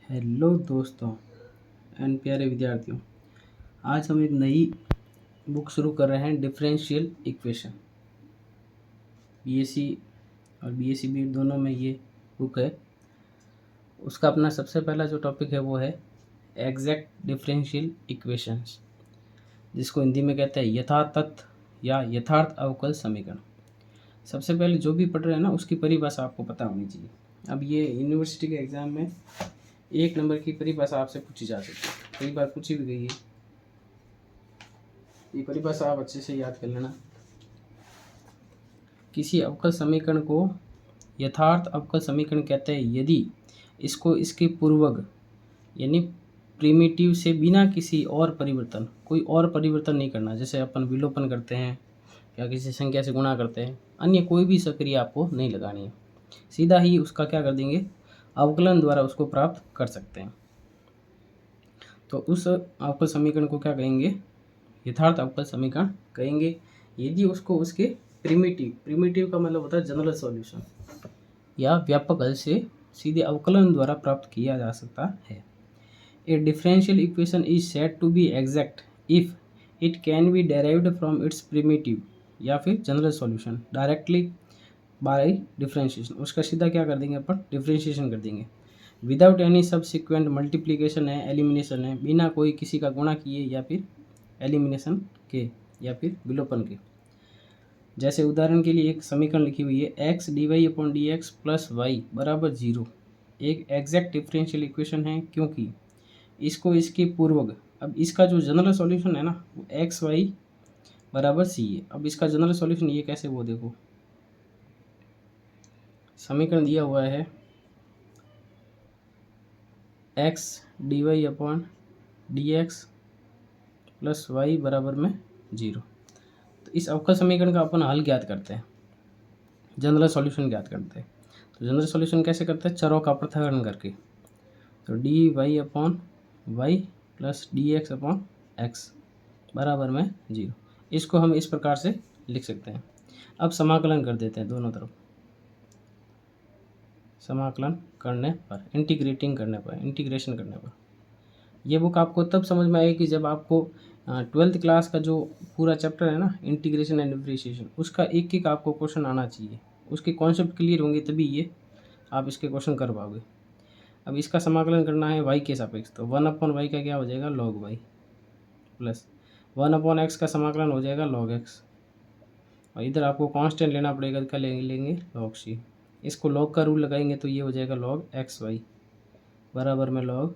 Hello दोस्तों and प्यारे विद्यार्थियों। आज हम एक नई बुक शुरू कर रहे हैं, डिफरेंशियल इक्वेशन। बीएससी और बीएससी बी दोनों में ये बुक है। उसका अपना सबसे पहला जो टॉपिक है वो है एग्जैक्ट डिफरेंशियल इक्वेशंस, जिसको हिंदी में कहते हैं यथातथ या यथार्थ अवकल समीकरण। सबसे पहले जो भी पढ़ रहे हैं ना, उसकी परिभाषा आपको पता होनी चाहिए। अब ये यूनिवर्सिटी के एग्ज़ाम में 1 नंबर की परिभाषा आपसे पूछी जा सकती है, कई बार पूछी भी गई है। ये परिभाषा आप अच्छे से याद कर लेना। किसी अवकल समीकरण को यथार्थ अवकल समीकरण कहते हैं यदि इसको इसके पूर्वक यानी प्रिमिटिव से बिना किसी और परिवर्तन, कोई और परिवर्तन नहीं करना, जैसे अपन विलोपन करते हैं या किसी संख्या से गुणा करते हैं, अन्य कोई भी सक्रिया आपको नहीं लगानी है, सीधा ही उसका क्या कर देंगे, अवकलन द्वारा उसको प्राप्त कर सकते हैं। तो उस अवकल समीकरण को क्या कहेंगे, यथार्थ अवकल समीकरण कहेंगे यदि उसको उसके प्रिमिटिव का मतलब होता है जनरल सॉल्यूशन या व्यापक हल से सीधे अवकलन द्वारा प्राप्त किया जा सकता है। A differential equation is said to be exact if it can be derived from its primitive या फिर general solution directly by differentiation. उसका सीधा क्या कर देंगे अपन, डिफरेंशिएशन कर देंगे विदाउट एनी सबसिक्वेंट मल्टीप्लिकेशन है, एलिमिनेशन है, बिना कोई किसी का गुणा किए या फिर एलिमिनेशन के या फिर विलोपन के। जैसे उदाहरण के लिए एक समीकरण लिखी हुई है x D y upon d x plus y बराबर 0, एक एग्जैक्ट डिफरेंशियल इक्वेशन है क्योंकि इसको इसके पूर्वक, अब इसका जो जनरल सॉल्यूशन है ना वो एक्स वाई बराबर सी है। अब इसका जनरल सॉल्यूशन ये कैसे, वो देखो समीकरण दिया हुआ है x D y upon d x plus y बराबर में 0। तो इस अवकल समीकरण का अपन हल ज्ञात करते हैं, जनरल सॉल्यूशन ज्ञात करते हैं। तो जनरल सॉल्यूशन कैसे करते हैं, चरों का पृथक्करण करके। तो d y upon y plus d x upon x बराबर में 0। इसको हम इस प्रकार से लिख सकते हैं। अब समाकलन कर देते हैं दोनों तरफ। समाकलन करने पर, इंटीग्रेशन करने पर ये बुक आपको तब समझ में आएगी जब आपको 12th क्लास का जो पूरा चैप्टर है ना, इंटीग्रेशन एंड डिफरेंशिएशन, उसका एक एक आपको क्वेश्चन आना चाहिए। उसके कॉन्सेप्ट क्लियर होंगे तभी ये आप इसके क्वेश्चन कर पाओगे। अब इसका समाकलन करना है वाई के सापेक्ष, तो 1/y का क्या हो जाएगा, log y प्लस 1/x का समाकलन हो जाएगा log x, और इधर आपको कांस्टेंट लेना पड़ेगा, क्या लेंगे log c। इसको log का रूल लगाएंगे तो ये हो जाएगा log xy बराबर में log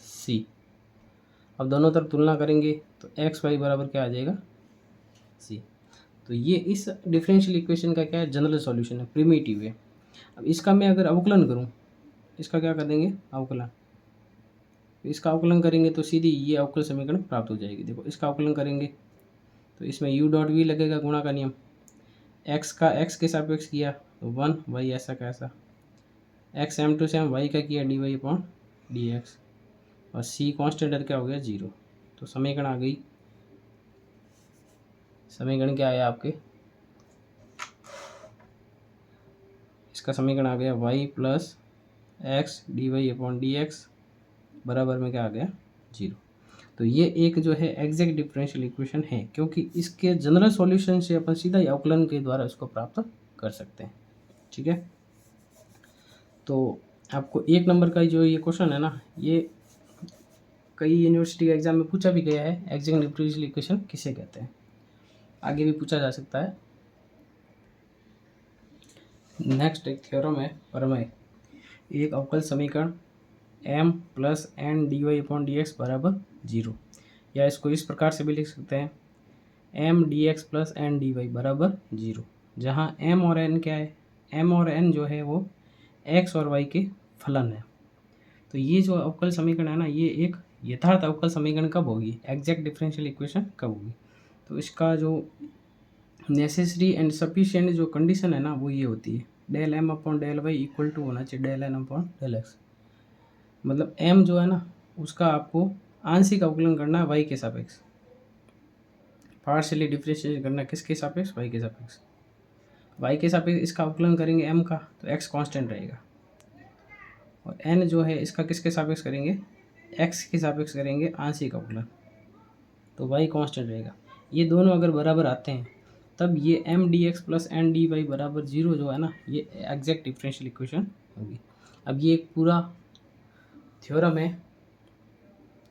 c। अब दोनों तरफ तुलना करेंगे तो एक्स वाई बराबर क्या आ जाएगा, सी। तो ये इस डिफरेंशियल इक्वेशन का क्या है, जनरल सॉल्यूशन है, प्रिमिटिव है। अब इसका मैं अगर अवकलन करूँ, इसका क्या कर देंगे, अवकलन। इसका अवकलन करेंगे तो सीधी ये अवकल समीकरण प्राप्त हो जाएगी। देखो इसका अवकलन करेंगे तो इसमें यू डॉट वी लगेगा, गुणा का नियम। एक्स का एक्स के सापेक्ष किया तो 1, वाई ऐसा का ऐसा, x same to same y का किया d y upon d x, और सी कॉन्स्टेंट क्या हो गया 0। तो समीकरण आ गई, समीकरण क्या आया आपके, इसका समीकरण आ गया y plus x D y upon d x बराबर में क्या आ गया 0। तो ये एक जो है एग्जैक्ट डिफरेंशियल इक्वेशन है क्योंकि इसके जनरल सॉल्यूशन से अपन सीधा ही अवकलन के द्वारा इसको प्राप्त कर सकते हैं। ठीक है, तो आपको 1 नंबर का जो ये क्वेश्चन है ना, ये कई यूनिवर्सिटी के एग्जाम में पूछा भी गया है, एग्जैक्ट डिफरेंशियल इक्वेशन किसे कहते हैं, आगे भी पूछा जा सकता है। नेक्स्ट एक थ्योरम है प्रमेय, एक अवकल समीकरण m plus n d y upon d x बराबर 0, या इसको इस प्रकार से भी लिख सकते हैं m d x plus n d Y बराबर 0, जहाँ m और n क्या है, m और n जो है वो x और y के फलन है। तो ये जो अवकल समीकरण है ना, ये एक यथार्थ अवकल समीकरण कब होगी, एग्जैक्ट डिफरेंशियल इक्वेशन कब होगी। तो इसका जो नेसेसरी एंड सफिशिएंट जो कंडीशन है ना वो ये होती है, del m upon del y equal to होना चाहिए del n upon del x. मतलब m जो है ना उसका आपको आंशिक अवकलन करना है y के सापेक्ष, पार्शियली डिफरेंशिएट करना किसके सापेक्ष, y के सापेक्ष। y के सापेक्ष इसका अवकलन करेंगे m का तो x कांस्टेंट रहेगा, और n जो है इसका किसके सापेक्ष करेंगे, x के सापेक्ष करेंगे आंशिक अवकलन, तो y कांस्टेंट रहेगा। ये दोनों अगर बराबर आते हैं तब ये m dx plus n dy बराबर 0 जो है ना, ये एग्जैक्ट डिफरेंशियल इक्वेशन होगी। अब ये एक पूरा थ्योरम है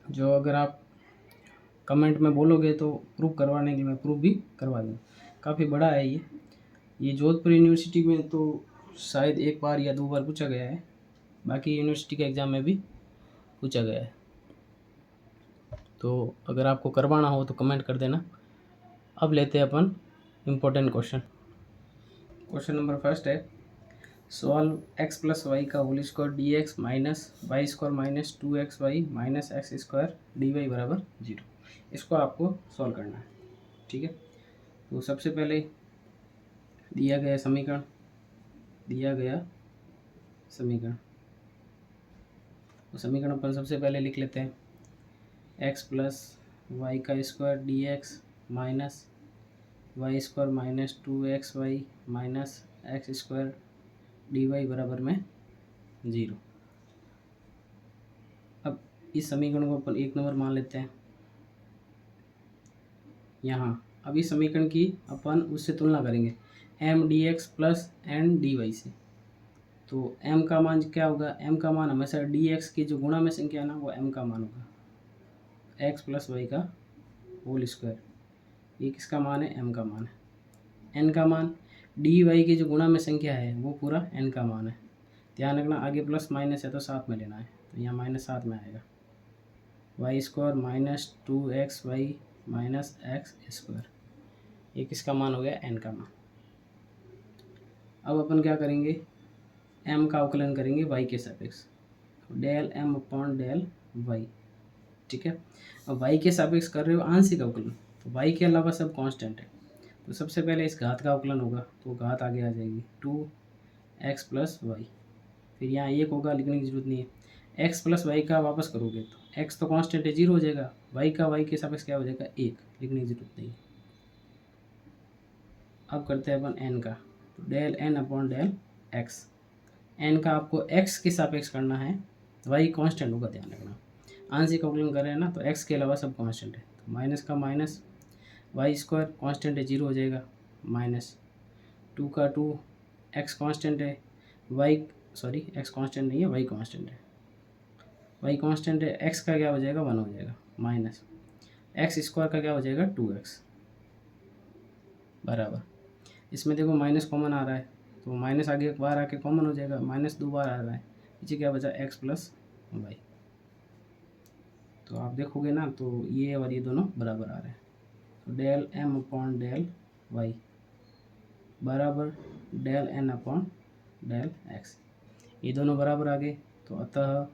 जो अगर आप कमेंट में बोलोगे तो प्रूव करवाने के लिए मैं प्रूव भी करवा दूँ। काफ़ी बड़ा है ये जोधपुर यूनिवर्सिटी में तो शायद एक बार या 2 बार पूछा गया है, बाकी यूनिवर्सिटी के एग्ज़ाम में भी पूछा गया है। तो अगर आपको करवाना हो तो कमेंट कर देना। अब लेते हैं अपन important question. Question number first है, सॉल्व x प्लस वाई का whole square D x minus Y square minus 2xy minus x square D Y बराबर 0। इसको आपको सॉल्व करना है, ठीक है। तो सबसे पहले दिया गया समीकरण तो समीकरण अपन सबसे पहले लिख लेते हैं, x प्लस वाई का square D x minus Y square minus 2xy minus x square D Y बराबर में 0। अब इस समीकरण को अपन 1 नंबर मान लेते हैं यहाँ। अब इस समीकरण की अपन उससे तुलना करेंगे m d x plus n d y से। तो m का मान क्या होगा, m का मान हमेशा डी एक्स की जो गुणा में संख्या है ना वो m का मान होगा, x प्लस वाई का होल स्क्वायर, ये किसका मान है, m का मान है। n का मान डी वाई की जो गुणा में संख्या है वो पूरा n का मान है। ध्यान रखना आगे प्लस माइनस है तो साथ में लेना है, तो यहाँ माइनस साथ में आएगा, y square minus 2xy minus x square, ये किसका मान हो गया, n का मान। अब अपन क्या करेंगे, m का अवकलन करेंगे y के सापेक्ष, del m upon del y, ठीक है। अब y के सापेक्ष कर रहे हो आंशिक अवकलन, तो y के अलावा सब कांस्टेंट है, तो सबसे पहले इस घात का अवकलन होगा, तो घात आगे आ जाएगी 2x प्लस वाई, फिर यहाँ 1 होगा, लिखने की जरूरत नहीं है। x प्लस वाई का वापस करोगे तो x तो कांस्टेंट है 0 हो जाएगा, y का y के सापेक्ष क्या हो जाएगा 1, लिखने की जरूरत नहीं। अब करते हैं अपन n का, तो del n upon del x, n का आपको x के सापेक्ष करना है, y कांस्टेंट होगा, ध्यान रखना। आंशिक अवकलन कर रहे हैं ना, तो x के अलावा सब कांस्टेंट है, तो माइनस का माइनस, वाई स्क्वायर कांस्टेंट है 0 हो जाएगा, माइनस 2 का 2, x कांस्टेंट है, x कांस्टेंट नहीं है, y कांस्टेंट है, y कांस्टेंट है, x का क्या हो जाएगा 1 हो जाएगा, माइनस एक्स स्क्वायर का क्या हो जाएगा 2x बराबर, इसमें देखो माइनस कॉमन आ रहा है, तो माइनस आगे एक बार आके कॉमन हो जाएगा, माइनस 2 बार आ रहा है, पीछे क्या बचा x प्लस वाई। तो आप देखोगे ना तो ये और ये दोनों बराबर आ रहे हैं, तो del m upon del y बराबर del n upon del x, ये दोनों बराबर आ गए। तो अतः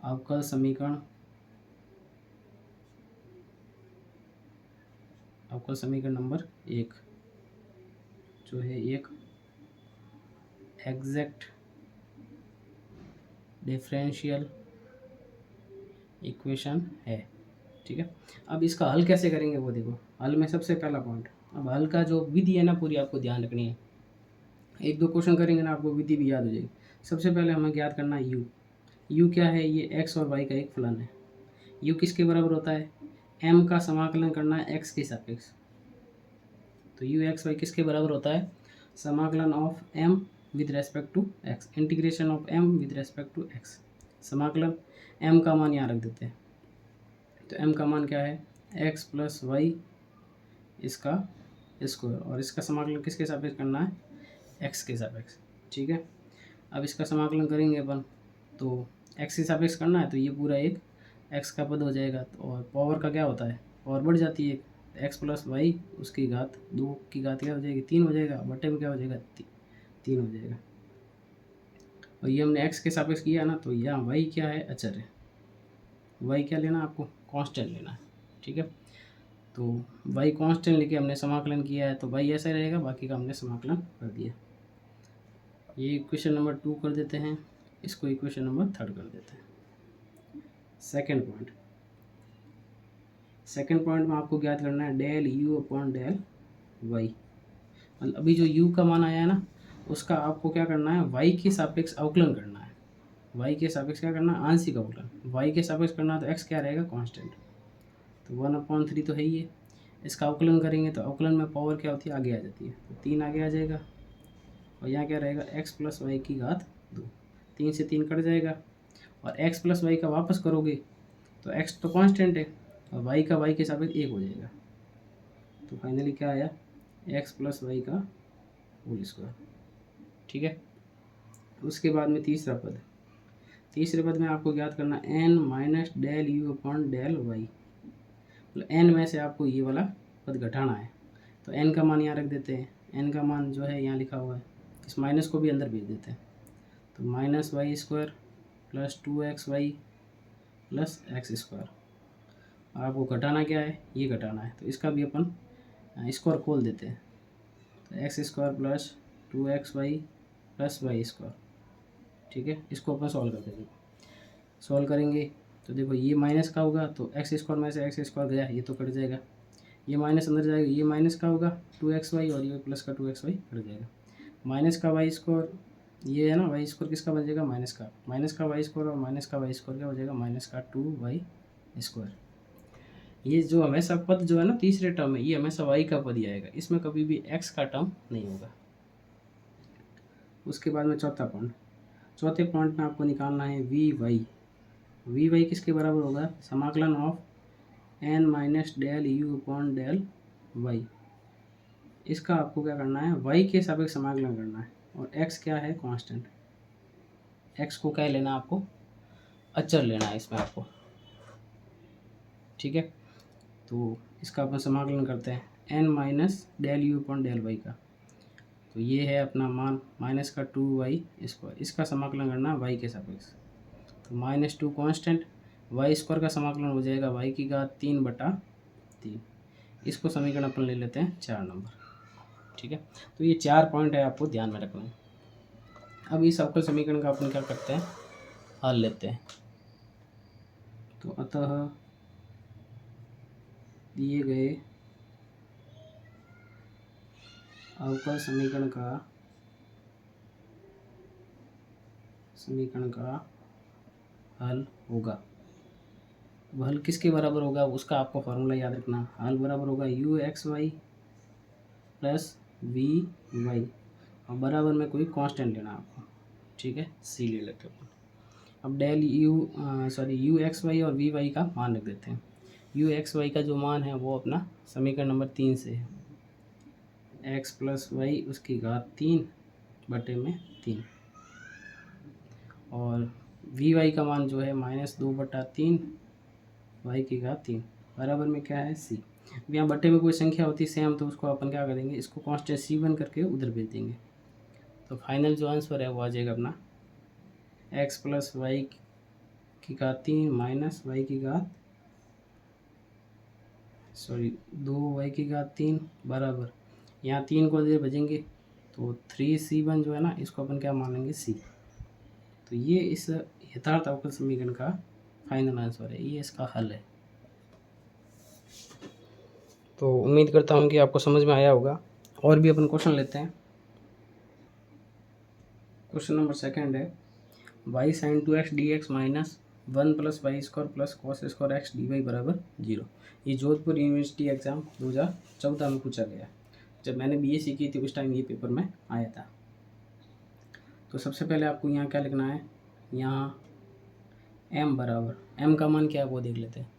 अवकल समीकरण नंबर 1 जो है एक एग्जैक्ट डिफरेंशियल इक्वेशन है, ठीक है। अब इसका हल कैसे करेंगे वो देखो, हल में सबसे पहला पॉइंट, अब हल का जो विधि है ना पूरी आपको ध्यान रखनी है, 1-2 क्वेश्चन करेंगे ना आपको विधि भी याद हो जाएगी। सबसे पहले हमें ज्ञात करना है u क्या है, ये x और y का एक फलन है। u किसके बराबर होता है, m का समाकलन करना है x के सापेक्ष, तो u x y किसके बराबर होता है, समाकलन of m with respect to x, integration of m with respect to x। समाकलन m का मान यहाँ रख देते हैं, तो m का मान क्या है x प्लस वाई इसका स्क्वायर, और इसका समाकलन किसके सापेक्ष करना है, x के सापेक्ष, ठीक है। अब इसका समाकलन करेंगे अपन, तो x के सापेक्ष करना है, तो ये पूरा एक x का पद हो जाएगा, तो और पावर का क्या होता है, पावर बढ़ जाती है, x प्लस वाई उसकी घात 2 की घात क्या हो जाएगी 3 हो जाएगा, बटे में क्या हो जाएगा 3 हो जाएगा। और ये हमने x के सापेक्ष किया ना, तो यहाँ y क्या है, अचर है, y क्या लेना आपको, कांस्टेंट लेना है, ठीक है। तो y कांस्टेंट लेके हमने समाकलन किया है, तो y ऐसा रहेगा, बाकी का हमने समाकलन कर दिया। ये इक्वेशन नंबर 2 कर देते हैं, इसको इक्वेशन नंबर 3 कर देते हैं। सेकंड पॉइंट में आपको ज्ञात करना है del u upon del y, मतलब अभी जो u का मान आया है ना, उसका आपको क्या करना है, y के सापेक्ष अवकलन करना है। y के सापेक्ष क्या करना है, आंशिक अवकलन। y के सापेक्ष करना है तो x क्या रहेगा, कांस्टेंट। तो 1/3 तो है ही है। इसका अवकलन करेंगे तो अवकलन में पावर क्या होती है, आगे आ जाती है, तो 3 आगे आ जाएगा। और यहाँ क्या रहेगा, x + y की घात 2। 3 से 3 कट जाएगा। और x + y का वापस करोगे तो x तो कांस्टेंट है और y का y के सापेक्ष 1 हो जाएगा। तो फाइनली क्या आया, x + y का होल स्क्वायर। ठीक है। उसके बाद में तीसरे पद में आपको ज्ञात करना n - del u/del y। मतलब n में से आपको ये वाला पद घटाना है। तो n का मान यहाँ रख देते हैं। n का मान जो है यहाँ लिखा हुआ है, इस माइनस को भी अंदर भेज देते हैं। तो -y² + 2xy + x²। आपको घटाना क्या है, ये घटाना है, तो इसका भी अपन स्क्वायर खोल देते हैं। तो x² + 2xy + y²। ठीक है, इसको अपन सॉल्व कर देंगे। सॉल्व करेंगे तो देखो ये माइनस का होगा तो x² में से x² गया, ये तो कट जाएगा। ये माइनस अंदर जाएगा, ये माइनस का होगा 2xy और ये प्लस का 2xy कट जाएगा। माइनस का y², ये है ना y² किसका बन जाएगा, माइनस का y² और माइनस का y² क्या हो जाएगा, माइनस का 2y²। ये जो हमेशा पद जो है ना तीसरे टर्म में, ये हमेशा y का पद ही आएगा, इसमें कभी भी x का टर्म नहीं होगा। उसके बाद में चौथे पॉइंट में आपको निकालना है vy किसके बराबर होगा, समाकलन of n - del u/del y। इसका आपको क्या करना है, y के सापेक्ष समाकलन करना है और x क्या है, कांस्टेंट। x को क्या लेना, आपको अचर लेना है इसमें आपको। ठीक है, तो इसका अपन समाकलन करते हैं n - del u/del y का। तो ये है अपना मान माइनस का 2y²। इसका समाकलन करना है y के सापेक्ष। तो -2 कांस्टेंट, y² का समाकलन हो जाएगा y की घात 3/3। इसको समीकरण अपन ले लेते हैं 4 नंबर। ठीक है, तो ये 4 पॉइंट है, आपको ध्यान में रखना है। अब इस अवकल समीकरण का अपन क्या करते हैं, हल लेते हैं। तो अतः दिए गए अवकल समीकरण का हल होगा। हल किसके बराबर होगा, उसका आपको फॉर्मूला याद रखना। हल बराबर होगा u(xy) + vy और बराबर में कोई कांस्टेंट लेना आपको। ठीक है, c ले लेते हैं। अब u(xy) और vy का मान रख देते हैं। u(xy) का जो मान है वो अपना समीकरण नंबर 3 से है, x + y उसकी घात 3/3। और vy का मान जो है -2/3 y की घात 3 बराबर में क्या है, c। यहाँ बट्टे में कोई संख्या होती है सेम, तो उसको अपन क्या करेंगे, इसको कांस्टेंट c1 करके उधर भेज देंगे। तो फाइनल जो आंसर है वो आ जाएगा अपना x + y की घात 3 - y की घात 2y की घात 3 बराबर, यहाँ 3 को इधर भेजेंगे तो 3c1 जो है ना, इसको अपन क्या मान लेंगे, c। तो ये इस यथार्थ अवकल समीकरण का फाइनल आंसर है, ये इसका हल है। तो उम्मीद करता हूँ कि आपको समझ में आया होगा। और भी अपन क्वेश्चन लेते हैं। क्वेश्चन नंबर 2 है y sin 2x dx - 1 + y² + cos² x dy बराबर 0। ये जोधपुर यूनिवर्सिटी एग्ज़ाम 2014 में पूछा गया। जब मैंने बीएससी की थी उस टाइम ये पेपर में आया था। तो सबसे पहले आपको यहाँ क्या लिखना है, यहाँ m बराबर, m का मान क्या है वो देख लेते हैं।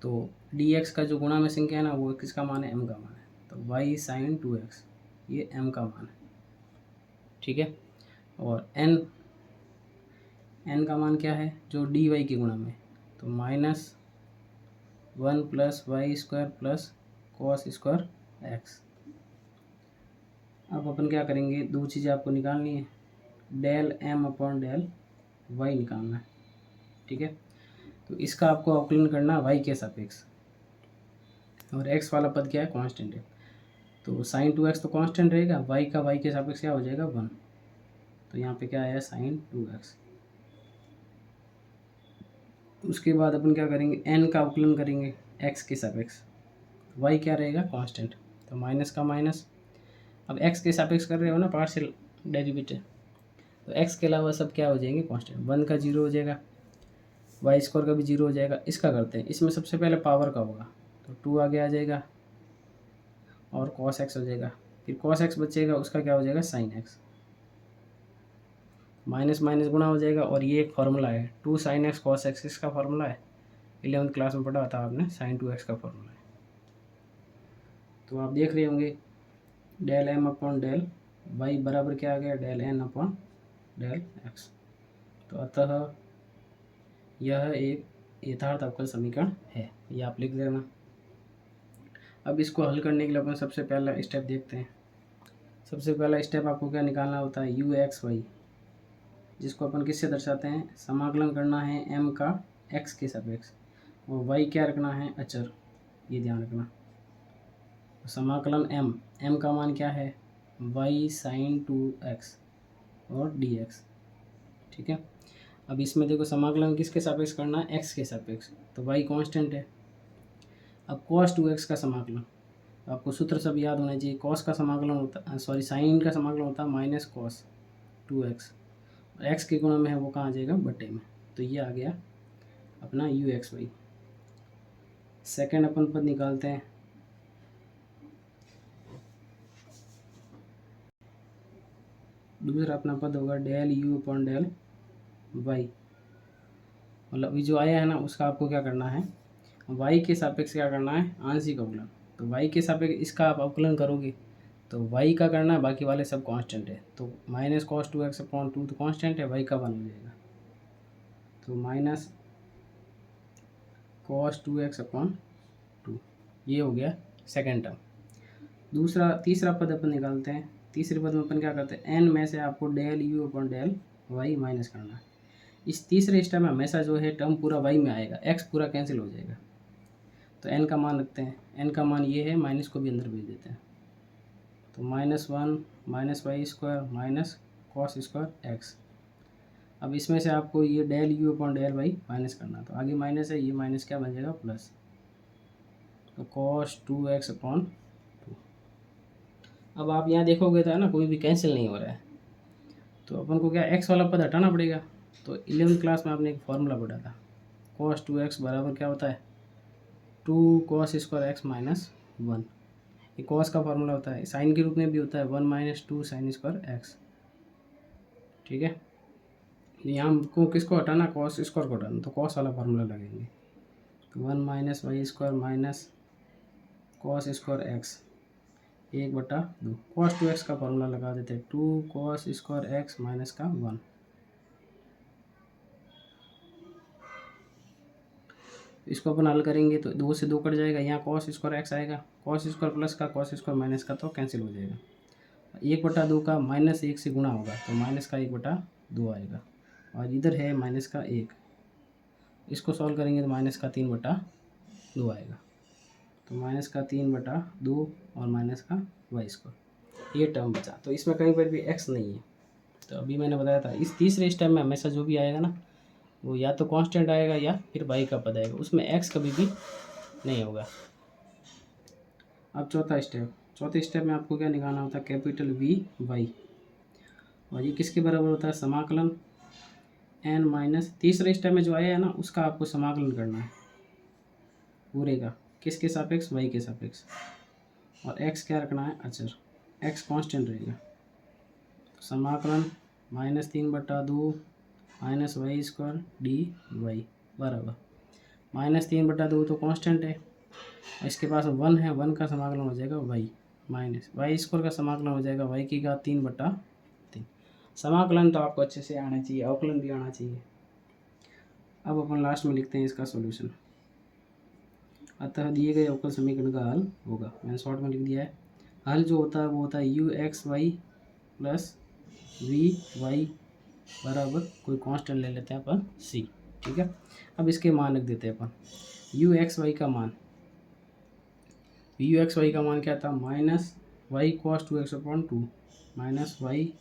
तो dx का जो गुणा में संख्या है ना, वो किसका मान है, m का मान है। तो y sin 2x ये m का मान है। ठीक है, और n का मान क्या है, जो dy के गुणा में, तो -1 + y² + cos² x। अब अपन क्या करेंगे, दो चीज़ें आपको निकालनी है, del m/del y निकालना है। ठीक है, तो इसका आपको अवकलन करना है y के सापेक्ष, और x वाला पद क्या है, कांस्टेंट है। तो sin 2x तो कांस्टेंट रहेगा, y का y के सापेक्ष क्या हो जाएगा, 1। तो यहाँ पे क्या आया, sin 2x। उसके बाद अपन क्या करेंगे, n का अवकलन करेंगे x के सापेक्ष, y क्या रहेगा, कांस्टेंट। तो माइनस का माइनस, अब x के सापेक्ष कर रहे हो ना पार्शियल, डेरिवेटिव। तो एक्स के अलावा सब क्या हो जाएंगे, कांस्टेंट। 1 का 0 हो जाएगा, वाई स्क्वायर का भी 0 हो जाएगा। इसका करते हैं, इसमें सबसे पहले पावर का होगा, तो 2 आगे आ जाएगा और cos x हो जाएगा। फिर cos x बचेगा, उसका क्या हो जाएगा, sin x। माइनस माइनस गुणा हो जाएगा, और ये एक फार्मूला है 2 sin x cos x, इसका फार्मूला है 11th क्लास में पढ़ा था आपने, sin 2x का फार्मूला है। तो आप देख रहे होंगे del m upon del y बराबर क्या आ गया, del n upon del x। तो अतः यह एक यथार्थ अवकल समीकरण है, ये आप लिख देना। अब इसको हल करने के लिए अपन सबसे पहला स्टेप देखते हैं। सबसे पहला स्टेप आपको क्या निकालना होता है, यू एक्स वाई, जिसको अपन किससे दर्शाते हैं, समाकलन करना है m का x के सापेक्ष, और y क्या रखना है, अचर, ये ध्यान रखना। समाकलन m का मान क्या है, y sin 2x और dx, ठीक है। अब इसमें देखो समाकलन किसके सापेक्ष करना है, x के सापेक्ष, तो y कांस्टेंट है। अब cos 2x का समाकलन, आपको सूत्र सब याद होना चाहिए। cos का समाकलन होता, सॉरी sin का समाकलन होता है माइनस cos 2x, x के गुणा में है वो कहाँ आ जाएगा, बटे में। तो ये आ गया अपना यू एक्स वाई। सेकेंड अपन पद निकालते हैं, दूसरा अपना पद होगा del you upon del y. मतलब ये जो आया है ना, उसका आपको क्या करना है, y के सापेक्ष क्या करना है, आंशिक अवकलन। तो y के सापेक्ष इसका आप अवकलन करोगे तो y का करना है, बाकी वाले सब कांस्टेंट है। तो माइनस cos 2x अपॉन 2 तो कांस्टेंट है, y का 1 हो जाएगा। तो माइनस cos 2x अपॉन 2, ये हो गया सेकेंड टर्म। तीसरा पद अपन निकालते हैं। तीसरे पद में अपन क्या करते हैं, n में से आपको del you upon del y minus करना है। इस तीसरे स्टेप में हमेशा जो है टर्म पूरा y में आएगा, x पूरा कैंसिल हो जाएगा। तो n का मान रखते हैं, n का मान ये है, माइनस को भी अंदर भेज देते हैं। तो -1 minus Y square minus cos square x. अब इसमें से आपको ये del you upon del y minus करना, तो आगे माइनस है, ये माइनस क्या बन जाएगा, प्लस। तो cos 2x अपॉन 2। अब आप यहाँ देखोगे तो है ना, कोई भी कैंसिल नहीं हो रहा है, तो अपन को क्या x वाला पद हटाना पड़ेगा। तो 11th क्लास में आपने एक फार्मूला पढ़ा था, cos 2x बराबर क्या होता है, 2 cos स्क्वायर एक्स माइनस 1। ये cos का फार्मूला होता है, साइन के रूप में भी होता है 1 माइनस 2 साइन स्क्वायर एक्स, ठीक है। यहाँ हमको किसको हटाना, cos स्क्वायर को हटाना, तो cos वाला फार्मूला लगेंगे। तो 1 minus Y square minus cos square x 1/2। cos 2x का फार्मूला लगा देते हैं, 2 cos स्क्वायर एक्स माइनस का 1। इसको अपन हल करेंगे तो 2 से 2 कट जाएगा, यहाँ cos स्क्वायर एक्स आएगा, cos स्क्वायर प्लस का cos स्क्वायर माइनस का तो कैंसिल हो जाएगा। 1/2 का -1 से गुणा होगा, तो माइनस का 1/2 आएगा, और इधर है माइनस का 1। इसको सॉल्व करेंगे तो माइनस का 3/2 आएगा। तो माइनस का 3/2 और माइनस का वाई स्क्वायर, ये टर्म बचा। तो इसमें कहीं पर भी x नहीं है। तो अभी मैंने बताया था, इस तीसरे स्टेप में हमेशा जो भी आएगा ना, वो या तो कांस्टेंट आएगा या फिर y का पद आएगा, उसमें x कभी भी नहीं होगा। अब चौथे स्टेप में आपको क्या निकालना होता है, कैपिटल वी वाई, और ये किसके बराबर होता है, समाकलन n माइनस, तीसरे स्टेप में जो आया है ना, उसका आपको समाकलन करना है पूरे का, किसके सापेक्ष, y के सापेक्ष, और x क्या रखना है, अचर, x कांस्टेंट रहेगा। तो समाकलन -3/2 minus Y square D Y बराबर -3/2 तो कांस्टेंट है, इसके पास 1 है, 1 का समाकलन हो जाएगा y माइनस वाई स्क्वायर का समाकलन हो जाएगा y की घात 3/3। समाकलन तो आपको अच्छे से आना चाहिए, अवकलन भी आना चाहिए। अब अपन लास्ट में लिखते हैं इसका सॉल्यूशन। अतः दिए गए अवकल समीकरण का हल होगा, मैंने शॉर्ट में लिख दिया है। हल जो होता है वो होता है u x y plus v y बराबर, कोई कांस्टेंट ले लेते हैं अपन सी, ठीक है। अब इसके मान रख देते हैं अपन, यू एक्स वाई का मान क्या था, माइनस वाई कॉस 2x अपॉन 2 माइनस वाई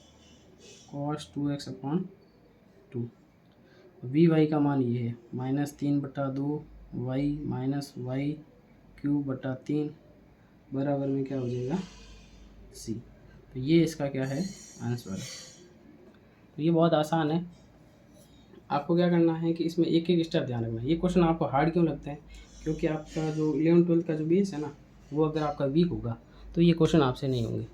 कॉस 2x अपॉन 2। वी वाई का मान ये है -3/2 वाई माइनस वाई क्यूब बटा 3 बराबर में क्या हो जाएगा, सी। तो ये इसका क्या है, आंसर है। तो ये बहुत आसान है। आपको क्या करना है कि इसमें एक एक स्टेप ध्यान रखना है। ये क्वेश्चन आपको हार्ड क्यों लगते हैं, क्योंकि आपका जो 11वीं 12वीं का जो बेस है ना, वो अगर आपका वीक होगा तो ये क्वेश्चन आपसे नहीं होंगे।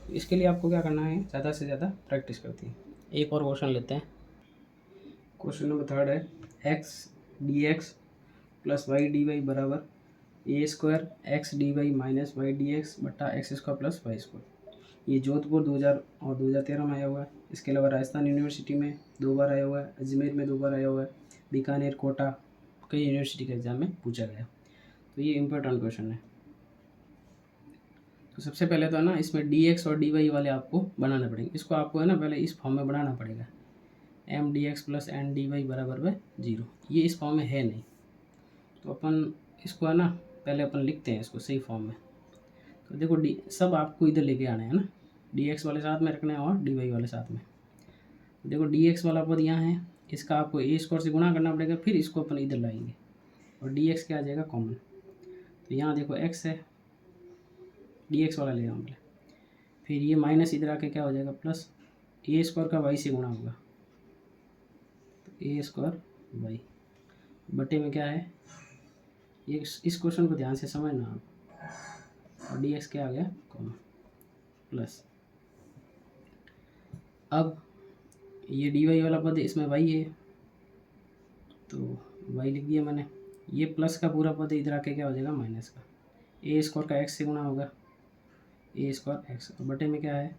तो इसके लिए आपको क्या करना है, ज़्यादा से ज़्यादा प्रैक्टिस करती है। एक और क्वेश्चन लेते हैं। क्वेश्चन नंबर 3 है, x D x plus Y D Y बराबर A square X D Y minus Y D X बट्टा X square plus Y square. ये जोधपुर 2000 और 2013 में आया हुआ है। इसके अलावा राजस्थान यूनिवर्सिटी में 2 बार आया हुआ है, अजमेर में 2 बार आया हुआ है, बीकानेर, कोटा, कई यूनिवर्सिटी के एग्जाम में पूछा गया। तो ये इम्पोर्टेंट क्वेश्चन है। तो सबसे पहले तो है ना, इसमें डी एक्स और डी वाई वाले आपको बनाने पड़ेंगे। इसको आपको है ना पहले इस फॉर्म में बनाना पड़ेगा, m d x plus n d Y बराबर में 0। ये इस फॉर्म में है नहीं, तो अपन इसको है ना पहले अपन लिखते हैं इसको सही फॉर्म में। तो देखो डी सब आपको इधर लेके आने हैं ना, डी एक्स वाले साथ में रखना है और डी वाई वाले साथ में। तो देखो डी एक्स वाला पद यहाँ है, इसका आपको ए स्क्वायर से गुणा करना पड़ेगा, फिर इसको अपन इधर लाएंगे और डी एक्स क्या आ जाएगा, कॉमन। तो यहाँ देखो एक्स है, डी एक्स वाला ले रहा हूँ पहले, फिर ये माइनस इधर आके क्या हो जाएगा, प्लस ए स्क्वायर का वाई से गुणा होगा, तो ए स्क्वायर वाई बटे में क्या है, ये इस क्वेश्चन को ध्यान से समझना आप। और डी एक्स क्या आ गया, कॉमन, प्लस अब ये डी वाई वाला पद इसमें वाई है, तो वाई लिख दिया मैंने। ये प्लस का पूरा पद इधर आके क्या हो जाएगा, माइनस का। ए स्क्वायर का एक्स से गुणा होगा, ए स्क्वायर एक्स, और बटे में क्या है,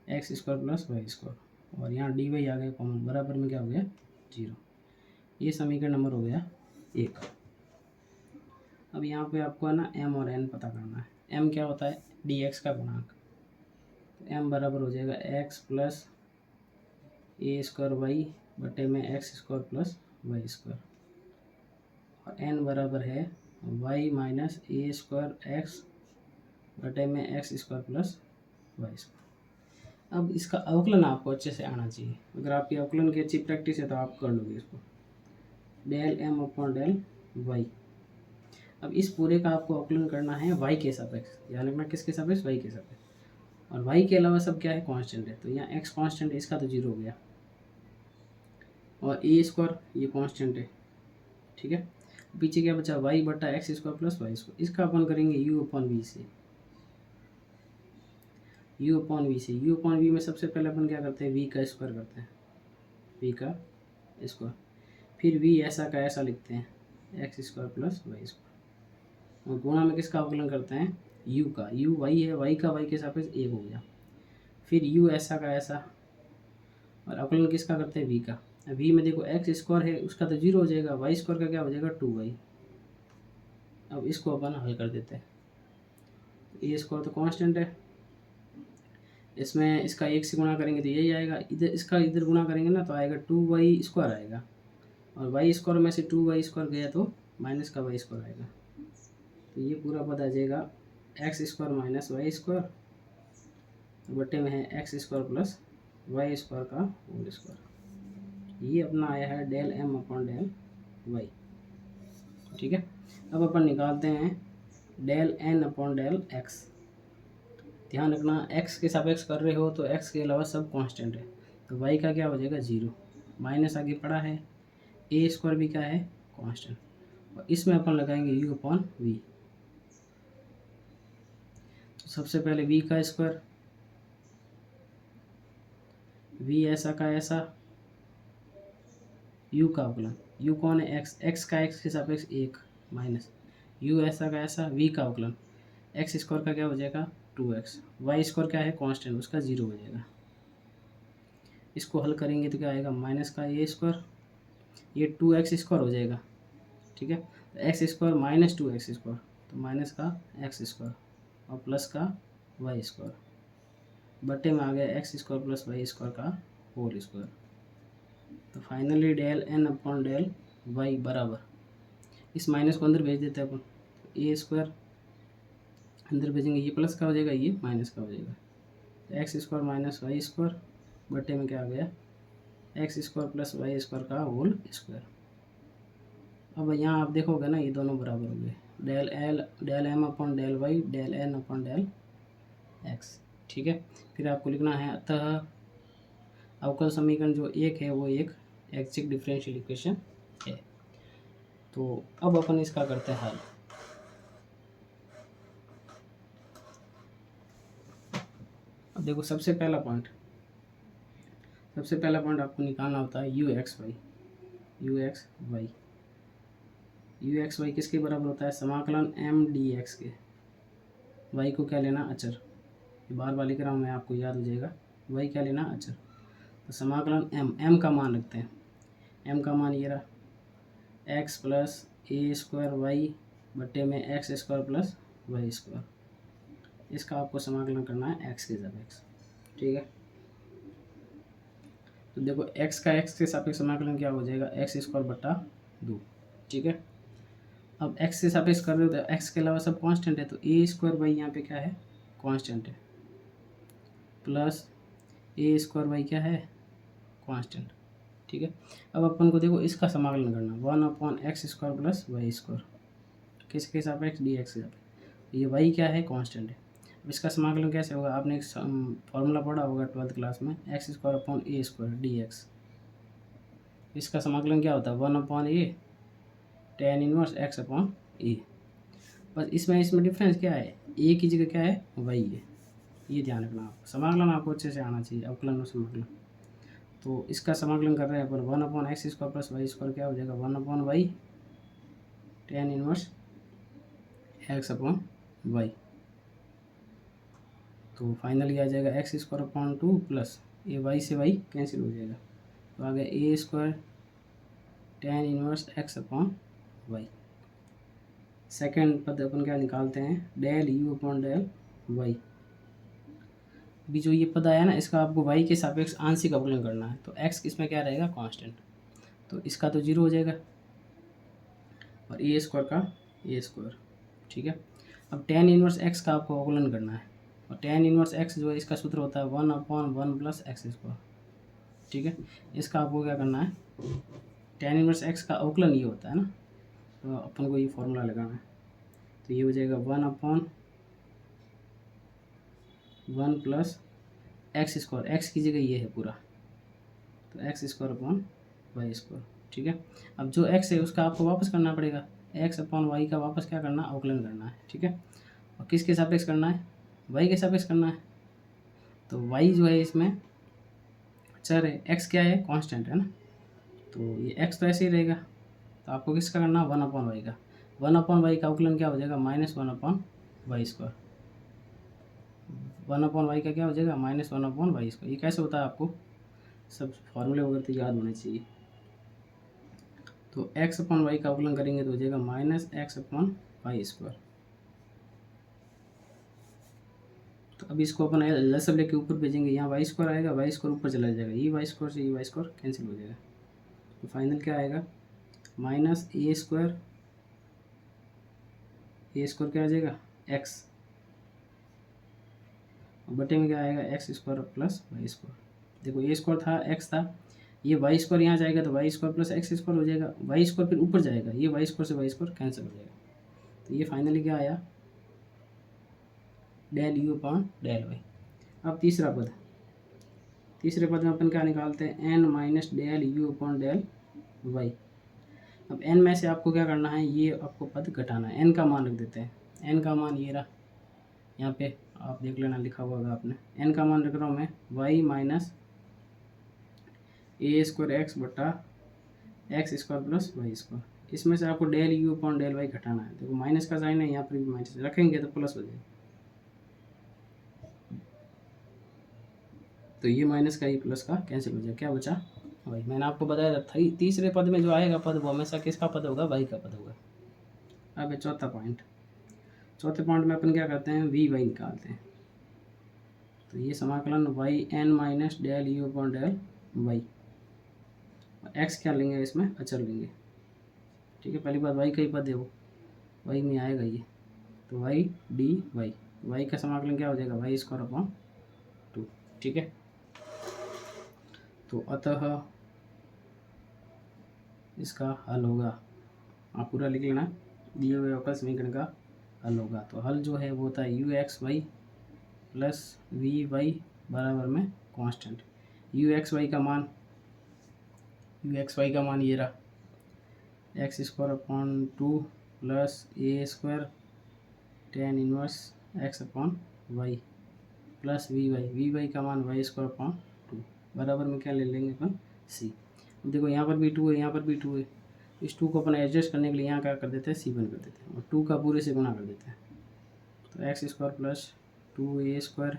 x square plus Y square, और यहाँ डी वाई आ गया कॉमन, बराबर में क्या हो गया, 0। ये समीकरण नंबर हो गया 1। अब यहाँ पे आपको है ना एम और एन पता करना है। एम क्या होता है, डी एक्स का गुणांक, तो एम बराबर हो जाएगा x plus a square y बटे में x square plus Y square, और एन बराबर है y minus a square x बटे में x square plus Y square. अब इसका अवकलन आपको अच्छे से आना चाहिए। अगर आपकी अवकलन की अच्छी प्रैक्टिस है तो आप कर लोगे इसको, del m upon del y. अब इस पूरे का आपको अवकलन करना है वाई के सापेक्ष, ध्यान रखना किसके सापेक्ष, वाई के सापेक्ष। और वाई के अलावा सब क्या है, कांस्टेंट है, तो यहाँ एक्स कांस्टेंट है, इसका तो 0 हो गया, और ए स्क्वायर ये कांस्टेंट है, ठीक है। पीछे क्या बचा, वाई बटा x square plus Y square. इसका अपन करेंगे यू अपॉन वी से, यू अपॉन वी से। यू अपॉन वी में सबसे पहले अपन क्या करते हैं, वी का स्क्वायर करते हैं, वी का स्क्वायर, फिर वी ऐसा का ऐसा लिखते हैं, x square plus Y square, और गुणा में किसका अवकलन करते हैं, यू का। यू वाई है, वाई का वाई के सापेक्ष 1 हो गया, फिर यू ऐसा का ऐसा, और अवकलन किसका करते हैं, वी का। वी में देखो एक्स स्क्वायर है, उसका तो 0 हो जाएगा, वाई स्क्वायर का क्या हो जाएगा, 2y। अब इसको अपन हल कर देते हैं। ए स्क्वायर तो कांस्टेंट है, इसमें इसका 1 से गुणा करेंगे तो यही आएगा, इधर इसका इधर गुणा करेंगे ना तो आएगा 2y स्क्वायर आएगा, और वाई स्क्वायर में से 2y स्क्वायर गया तो माइनस का वाई स्क्वायर आएगा। तो ये पूरा पद आ जाएगा x square minus Y square बटे में है x square plus Y square का होल स्क्वायर। ये अपना आया है del m upon del y, ठीक है। अब अपन निकालते हैं del n upon del x. ध्यान रखना एक्स के सापेक्ष कर रहे हो तो एक्स के अलावा सब कांस्टेंट है, तो वाई का क्या हो जाएगा, 0, माइनस आगे पड़ा है, ए स्क्वायर भी क्या है, कांस्टेंट, और इसमें अपन लगाएंगे यू अपॉन वी। तो सबसे पहले वी का स्क्वायर, वी ऐसा का ऐसा, यू का अवकलन, यू कौन है, एक्स, एक्स का एक्स के सापेक्ष 1 माइनस यू ऐसा का ऐसा, वी का अवकलन, एक्स स्क्वायर का क्या हो जाएगा 2x, वाई स्क्वायर क्या है कांस्टेंट, उसका 0 हो जाएगा। इसको हल करेंगे तो क्या आएगा, माइनस का ए स्क्वायर, ये 2x स्क्वायर हो जाएगा, ठीक है। तो x square minus 2x square, तो माइनस का एक्स स्क्वायर और प्लस का वाई स्क्वायर बटे में आ गया x square plus Y square का होल स्क्वायर। तो finally del n upon del y बराबर, इस माइनस को अंदर भेज देते हैं अपन, ए स्क्वायर अंदर भेजेंगे, ये प्लस का हो जाएगा, ये माइनस का हो जाएगा, तो x square minus Y square बटे में क्या आ गया, x square plus Y square का होल स्क्वायर। अब यहाँ आप देखोगे ना ये दोनों बराबर हो गए, del m upon del y del n upon del x. ठीक है। फिर आपको लिखना है अतः अवकल समीकरण जो एक है वो एक एक्सिक डिफरेंशियल इक्वेशन है। तो अब अपन इसका करते हैं हल। अब देखो सबसे पहला पॉइंट आपको निकालना होता है u x y. U x y किसके बराबर होता है? समाकलन एम डी एक्स के। वाई को क्या लेना? अचर। ये बार बार लिख रहा हूँ मैं, आपको याद हो जाएगा। वाई क्या लेना? अचर। तो समाकलन एम का मान रखते हैं। एम का मान ये रहा x plus a square y बट्टे में x square plus Y square. इसका आपको समाकलन करना है एक्स के सापेक्ष। ठीक है। तो देखो एक्स का एक्स के सापेक्ष समाकलन क्या हो जाएगा? एक्स स्क्वायर बट्टा 2। ठीक है। अब एक्स के सापेक्ष कर रहे हो तो एक्स के अलावा सब कांस्टेंट है, तो ए स्क्वायर वाई यहाँ पे क्या है? कांस्टेंट है। प्लस ए स्क्वायर वाई क्या है? कांस्टेंट। ठीक है। अब अपन को देखो इसका समाकलन करना 1/x square plus Y square. किसके सापेक्ष? डी एक्स के सापेक्ष। ये वाई क्या है? कांस्टेंट है। अब इसका समाकलन कैसे होगा? आपने एक फॉर्मूला पढ़ा होगा 12th क्लास में, x square upon A square D X. इसका समाकलन क्या होता है? 1/a tan inverse x upon A. बस इसमें डिफरेंस क्या है? ए की जगह क्या है? वाई है। ये ध्यान रखना आपको। समाकलन आपको अच्छे से आना चाहिए, अवकलन और समाकलन। तो इसका समाकलन कर रहे हैं अपन 1/x square plus Y square क्या हो जाएगा? 1/y tan inverse x upon Y. तो फाइनली आ जाएगा x square upon 2 plus A Y से वाई कैंसिल हो जाएगा, तो आ गया A square tan inverse x upon Y. Second पद अपन क्या निकालते हैं? Del you upon del Y. अभी जो ये पद आया ना, इसका आपको वाई के सापेक्ष आंशिक अवकलन करना है। तो एक्स इसमें क्या रहेगा? कांस्टेंट। तो इसका तो 0 हो जाएगा और ए स्क्वायर का ए स्क्वायर। ठीक है। अब tan इनवर्स एक्स का आपको अवकलन करना है, और tan इनवर्स एक्स जो है इसका सूत्र होता है 1/1 प्लस एक्स स्क्वायर। ठीक है। इसका आपको क्या करना है? tan इनवर्स एक्स का अवकलन ये होता है ना, तो अपन को ये फॉर्मूला लगाना है। तो ये हो जाएगा 1/1 प्लस एक्स स्क्वायर। एक्स की जगह ये है पूरा, तो x square upon y square. ठीक है। अब जो एक्स है उसका आपको वापस करना पड़ेगा, एक्स अपॉन वाई का वापस क्या करना? अवकलन करना है। ठीक है। और किसके सापेक्ष करना है? वाई के सापेक्ष करना है। तो वाई जो है इसमें चर है, एक्स क्या है? कांस्टेंट है ना, तो ये एक्स तो ऐसे ही रहेगा। तो आपको किसका करना? 1/y का। 1/y का अवकलन क्या हो जाएगा? -1/y square. 1/y का क्या हो जाएगा? -1/y square. ये कैसे होता है? आपको सब फॉर्मूले वगैरह तो याद होने चाहिए। तो x/y का अवकलन करेंगे तो हो जाएगा -x/y स्क्वायर। तो अब इसको अपन लसब लेके ऊपर भेजेंगे, यहाँ वाई स्क्वायर आएगा, वाई स्क्वायर ऊपर चला जाएगा, ये वाई स्क्वायर से ये वाई स्क्वायर कैंसिल हो जाएगा। तो फाइनल क्या आएगा? -a स्क्वायर, ए स्क्वायर क्या आ जाएगा? x, बटे में क्या आएगा? X square plus Y square. देखो ए स्क्वायर था, एक्स था, ये वाई स्क्वायर यहाँ जाएगा तो y square plus x square हो जाएगा, वाई स्क्वायर फिर ऊपर जाएगा, ये वाई स्क्वायर से वाई स्क्वायर कैंसिल हो जाएगा। तो ये फाइनली क्या आया? Del you upon del y. अब तीसरे पद में अपन क्या निकालते हैं? N minus del you upon del y. अब एन में से आपको क्या करना है? ये आपको पद घटाना है। एन का मान रख देते हैं। एन का मान ये रहा, यहाँ पे आप देख लेना, लिखा हुआ होगा आपने। एन का मान रख रहा हूँ मैं y minus a square x बटा x square plus Y square. इसमें से आपको del you upon del y घटाना है। देखो माइनस का साइन है, यहाँ पर भी माइनस रखेंगे तो प्लस हो जाएगा, तो ये माइनस का ये प्लस का कैंसिल हो जाएगा, क्या बचा? वाई। मैंने आपको बताया था तीसरे पद में जो आएगा पद वो हमेशा किसका पद होगा? वाई का पद होगा। अब है चौथे पॉइंट में अपन क्या करते हैं? वी वाई निकालते हैं। तो ये समाकलन y n minus del you upon del y, x क्या लेंगे? इसमें अचर लेंगे। ठीक है। पहली बात वाई का ही पद है, वो वाई में आएगा ये, तो वाई डी वाई। वाई का समाकलन क्या हो जाएगा? Y square upon 2। ठीक है। तो अतः इसका हल होगा, आप पूरा लिख लेना, दिए हुए अवकल समीकरण का हल होगा। तो हल जो है वो होता है u x y plus v y बराबर में कांस्टेंट। यू एक्स वाई का मान ये रहा x square upon 2 plus a square tan inverse x upon y plus v y का मान वाई स्क्वायर अपॉन 2 बराबर में क्या ले लेंगे अपन सी। अब देखो यहाँ पर भी 2 है, यहाँ पर भी 2 है, इस 2 को अपन एडजस्ट करने के लिए यहाँ क्या कर देते हैं C1 कर देते हैं और 2 का पूरे से गुना कर देते हैं। तो x square plus 2a square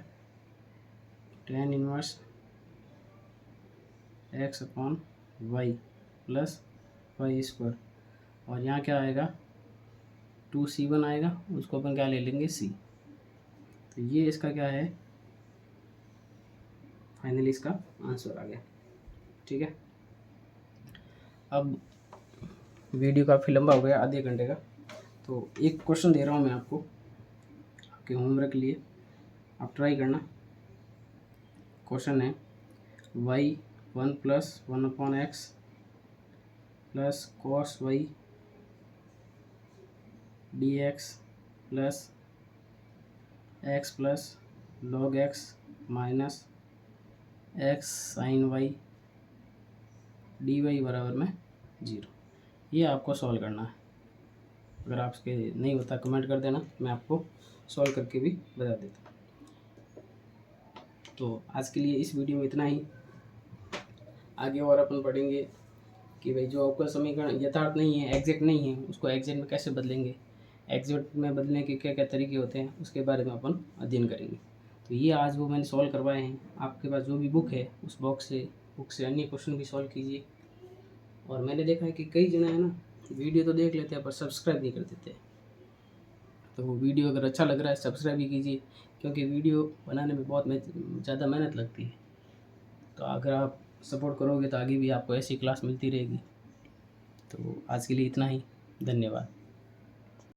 tan inverse x upon y plus Y square और यहाँ क्या आएगा 2C1 आएगा, उसको अपन क्या ले लेंगे C। तो ये इसका क्या है, फाइनली इसका आंसर आ गया। ठीक है, अब वीडियो काफ़ी लंबा हो गया, आधे घंटे का, तो एक क्वेश्चन दे रहा हूँ मैं आपको आपके होमवर्क के लिए, आप ट्राई करना। क्वेश्चन है y 1 plus 1 upon x plus cos y D x plus x plus log x minus x sine y D Y बराबर में 0। ये आपको सॉल्व करना है। अगर आपके नहीं होता कमेंट कर देना, मैं आपको सॉल्व करके भी बता देता। तो आज के लिए इस वीडियो में इतना ही। आगे और अपन पढ़ेंगे कि भाई जो आपका समीकरण यथार्थ नहीं है, एग्जैक्ट नहीं है, उसको एग्जैक्ट में कैसे बदलेंगे, एग्जैक्ट में बदलने के क्या क्या तरीके होते हैं, उसके बारे में अपन अध्ययन करेंगे। तो ये आज वो मैंने सॉल्व करवाए हैं। आपके पास जो भी बुक है उस बुक से अन्य क्वेश्चन भी सॉल्व कीजिए। और मैंने देखा है कि कई जने हैं ना, वीडियो तो देख लेते हैं पर सब्सक्राइब नहीं कर देते। तो वो वीडियो अगर अच्छा लग रहा है सब्सक्राइब भी कीजिए, क्योंकि वीडियो बनाने में बहुत ज़्यादा मेहनत लगती है। तो अगर आप सपोर्ट करोगे तो आगे भी आपको ऐसी क्लास मिलती रहेगी। तो आज के लिए इतना ही, धन्यवाद।